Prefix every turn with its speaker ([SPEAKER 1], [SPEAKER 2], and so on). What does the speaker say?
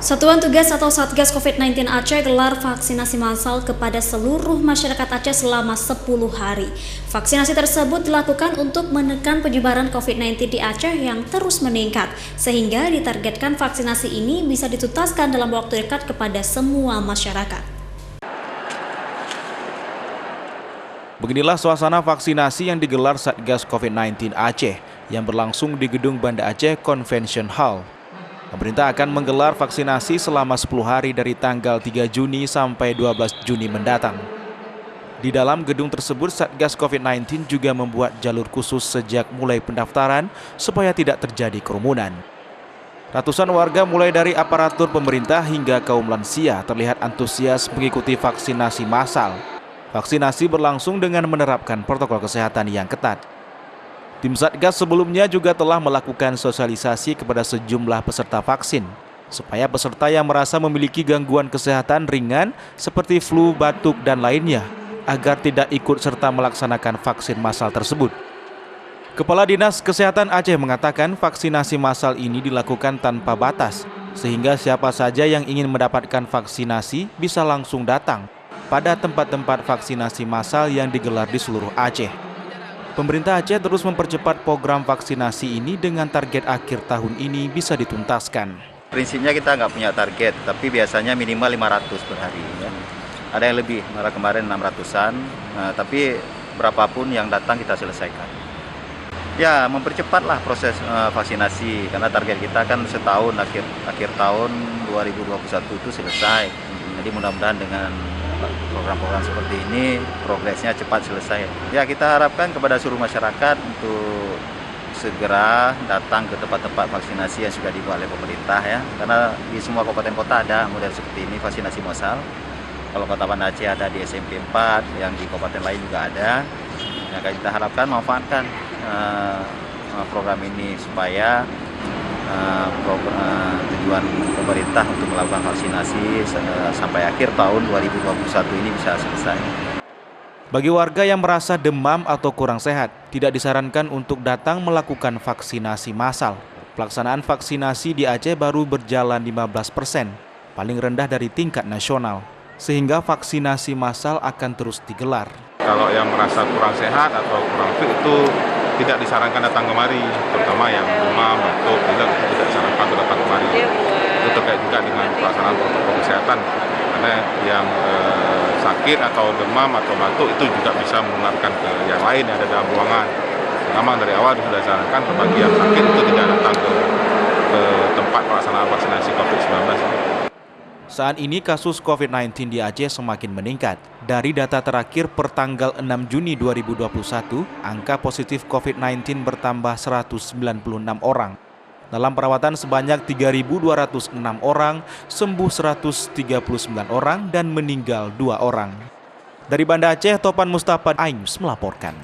[SPEAKER 1] Satuan Tugas atau Satgas COVID-19 Aceh gelar vaksinasi massal kepada seluruh masyarakat Aceh selama 10 hari. Vaksinasi tersebut dilakukan untuk menekan penyebaran COVID-19 di Aceh yang terus meningkat, sehingga ditargetkan vaksinasi ini bisa dituntaskan dalam waktu dekat kepada semua masyarakat.
[SPEAKER 2] Beginilah suasana vaksinasi yang digelar Satgas COVID-19 Aceh yang berlangsung di Gedung Banda Aceh Convention Hall. Pemerintah akan menggelar vaksinasi selama 10 hari dari tanggal 3 Juni sampai 12 Juni mendatang. Di dalam gedung tersebut, Satgas COVID-19 juga membuat jalur khusus sejak mulai pendaftaran supaya tidak terjadi kerumunan. Ratusan warga mulai dari aparatur pemerintah hingga kaum lansia terlihat antusias mengikuti vaksinasi massal. Vaksinasi berlangsung dengan menerapkan protokol kesehatan yang ketat. Tim Satgas sebelumnya juga telah melakukan sosialisasi kepada sejumlah peserta vaksin, supaya peserta yang merasa memiliki gangguan kesehatan ringan seperti flu, batuk, dan lainnya, agar tidak ikut serta melaksanakan vaksin massal tersebut. Kepala Dinas Kesehatan Aceh mengatakan vaksinasi massal ini dilakukan tanpa batas, sehingga siapa saja yang ingin mendapatkan vaksinasi bisa langsung datang pada tempat-tempat vaksinasi massal yang digelar di seluruh Aceh. Pemerintah Aceh terus mempercepat program vaksinasi ini dengan target akhir tahun ini bisa dituntaskan.
[SPEAKER 3] Prinsipnya kita nggak punya target, tapi biasanya minimal 500 per hari. Ya. Ada yang lebih, malah kemarin 600-an, tapi berapapun yang datang kita selesaikan. Ya, mempercepatlah proses vaksinasi, karena target kita kan setahun, akhir tahun 2021 itu selesai. Jadi mudah-mudahan dengan program-program seperti ini progresnya cepat selesai. Ya, kita harapkan kepada seluruh masyarakat untuk segera datang ke tempat-tempat vaksinasi yang sudah dibuat oleh pemerintah ya. Karena di semua kabupaten kota ada model seperti ini vaksinasi massal. Kalau Kota Banda Aceh ada di SMP 4, yang di kabupaten lain juga ada. Ya, kita harapkan manfaatkan program ini supaya tujuan pemerintah untuk melakukan vaksinasi sampai akhir tahun 2021 ini bisa selesai.
[SPEAKER 2] Bagi warga yang merasa demam atau kurang sehat, tidak disarankan untuk datang melakukan vaksinasi massal. Pelaksanaan vaksinasi di Aceh baru berjalan 15%, paling rendah dari tingkat nasional, sehingga vaksinasi massal akan terus digelar.
[SPEAKER 4] Kalau yang merasa kurang sehat atau kurang fit itu tidak disarankan datang kemari, terutama yang demam, batuk, pilek itu tidak disarankan untuk datang kemari. Itu terkait juga dengan pelaksanaan protokol kesehatan, karena yang sakit atau demam atau batuk itu juga bisa menularkan ke yang lain yang ada dalam ruangan. Memang dari awal sudah disarankan bagi yang sakit itu tidak datang ke tempat pelaksanaan vaksinasi COVID-19.
[SPEAKER 2] Saat ini kasus COVID-19 di Aceh semakin meningkat. Dari data terakhir per tanggal 6 Juni 2021, angka positif COVID-19 bertambah 196 orang. Dalam perawatan sebanyak 3.206 orang, sembuh 139 orang, dan meninggal 2 orang. Dari Banda Aceh, Topan Mustafa Aims melaporkan.